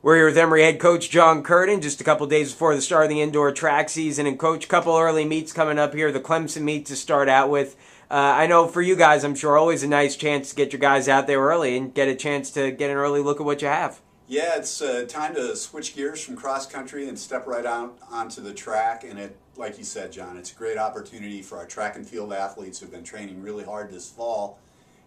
We're here with Emory head coach John Curtin just a couple days before the start of the indoor track season. And coach, couple early meets coming up here. The Clemson meet to start out with. I know for you guys, I'm sure always a nice chance to get your guys out there early and get a chance to get an early look at what you have. Yeah, it's time to switch gears from cross country and step right out onto the track. And it, like you said, John, it's a great opportunity for our track and field athletes who've been training really hard this fall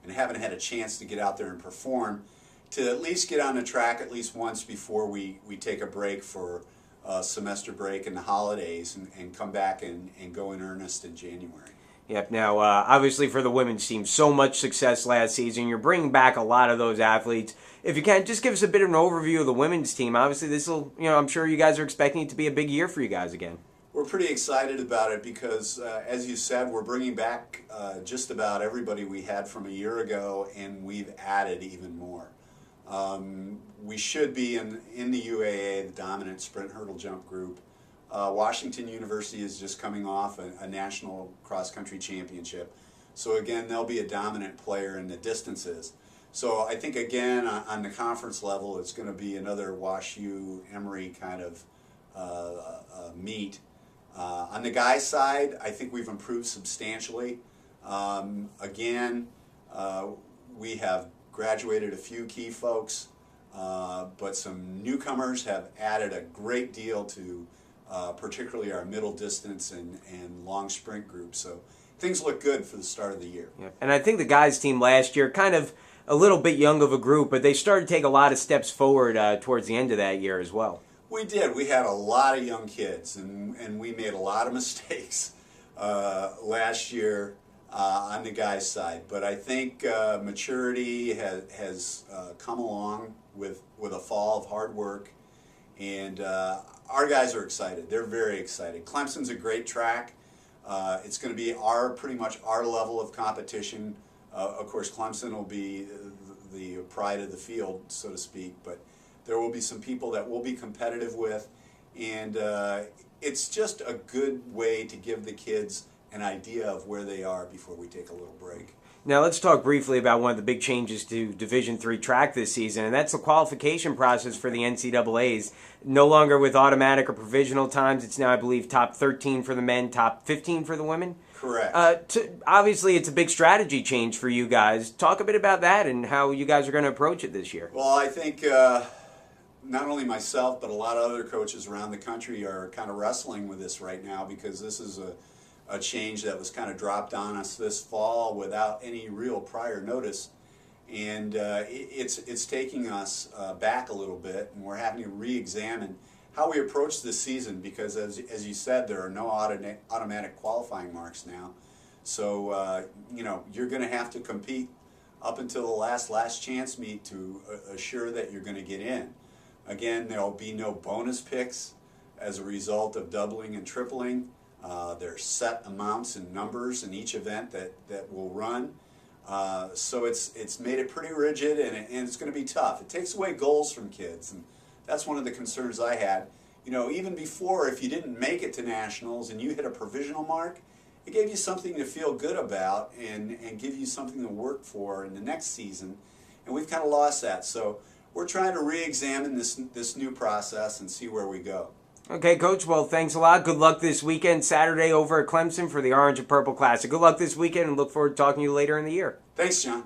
and haven't had a chance to get out there and perform, to at least get on the track at least once before we take a break for a semester break and the holidays and come back and go in earnest in January. Yep. Now, obviously for the women's team, so much success last season. You're bringing back a lot of those athletes. If you can, just give us a bit of an overview of the women's team. Obviously, this will, I'm sure you guys are expecting it to be a big year for you guys again. We're pretty excited about it because, as you said, we're bringing back just about everybody we had from a year ago, and we've added even more. We should be in the UAA, the dominant sprint hurdle jump group. Washington University is just coming off a national cross-country championship. So again, they'll be a dominant player in the distances. So I think again, on the conference level, it's going to be another WashU Emory kind of meet. On the guys' side, I think we've improved substantially. Again, we have graduated a few key folks, but some newcomers have added a great deal to particularly our middle distance and long sprint groups. So things look good for the start of the year. Yep. And I think the guys' team last year, kind of a little bit young of a group, but they started to take a lot of steps forward towards the end of that year as well. We did. We had a lot of young kids, and we made a lot of mistakes last year on the guys' side. But I think maturity has come along with a fall of hard work, and our guys are excited. They're very excited. Clemson's a great track. It's going to be pretty much our level of competition. Of course, Clemson will be the pride of the field, so to speak, but there will be some people that we'll be competitive with, and it's just a good way to give the kids an idea of where they are before we take a little break. Now let's talk briefly about one of the big changes to Division III track this season, and that's the qualification process for the NCAAs. No longer with automatic or provisional times. It's now, I believe, top 13 for the men, top 15 for the women. Correct. Obviously, it's a big strategy change for you guys. Talk a bit about that and how you guys are going to approach it this year. Well, I think not only myself, but a lot of other coaches around the country are kind of wrestling with this right now, because this is a change that was kind of dropped on us this fall without any real prior notice, and it's taking us back a little bit, and we're having to re-examine how we approach this season, because as you said, there are no automatic qualifying marks now. So you're going to have to compete up until the last chance meet to assure that you're going to get in. Again, there will be no bonus picks as a result of doubling and tripling. There's set amounts and numbers in each event that will run. So it's made it pretty rigid, and it's going to be tough. It takes away goals from kids, and that's one of the concerns I had. Even before, if you didn't make it to nationals and you hit a provisional mark, it gave you something to feel good about and give you something to work for in the next season. And we've kind of lost that. So we're trying to re-examine this new process and see where we go. Okay, Coach. Well, thanks a lot. Good luck this weekend, Saturday over at Clemson for the Orange and Purple Classic. Good luck this weekend, and look forward to talking to you later in the year. Thanks, John.